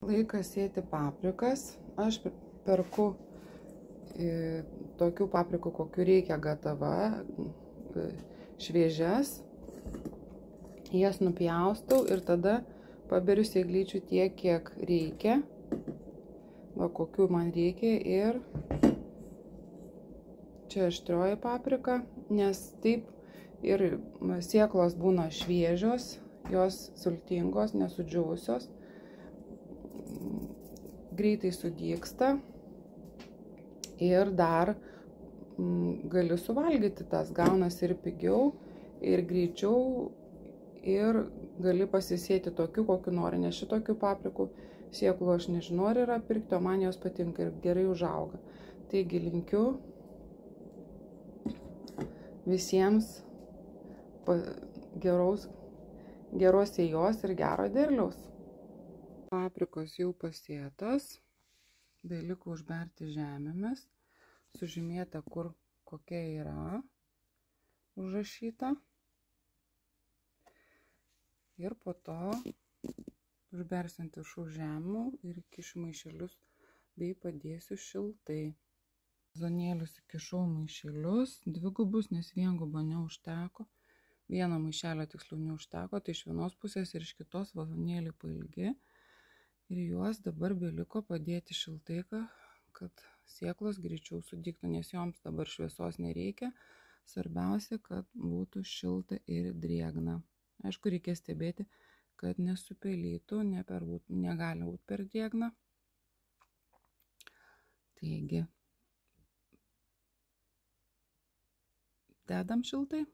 Laikas sėti paprikas. Aš perku tokių paprikų, kokių reikia gatava, šviežias. Jas nupjaustau ir tada paberiu sėklyčių tiek, kiek reikia. Va, kokių man reikia. Ir čia aštrioji paprika, nes taip ir sėklos būna šviežios, jos sultingos, nesudžiūvusios. Greitai sudygsta ir dar gali suvalgyti tas, gaunasi ir pigiau, ir greičiau, ir gali pasisėti tokių, kokių nori, nes šitokių paprikų sėklų aš nežinau, ar yra pirkti, o man jos patinka ir gerai užauga. Taigi linkiu visiems geros sėjos ir gero derliaus. Paprikos jau pasėtos, beliko užberti žemėmis, sužymėta, kur kokia yra užrašyta. Ir po to užbersiu ant viršų žemių ir įkišiu maišelius bei padėsiu šiltai. Vazonėlius įkišau maišelius, dvigubus, nes viengubo neužteko. Vieno maišelio tiksliau neužteko, tai iš vienos pusės ir iš kitos vazonėliai pailgi. Ir juos dabar beliko padėti šiltai, kad sėklos greičiau sudygtų, nes joms dabar šviesos nereikia. Svarbiausia, kad būtų šilta ir drėgna. Aišku, reikia stebėti, kad nesupelytų, negali būti per drėgna. Taigi, dedam šiltai.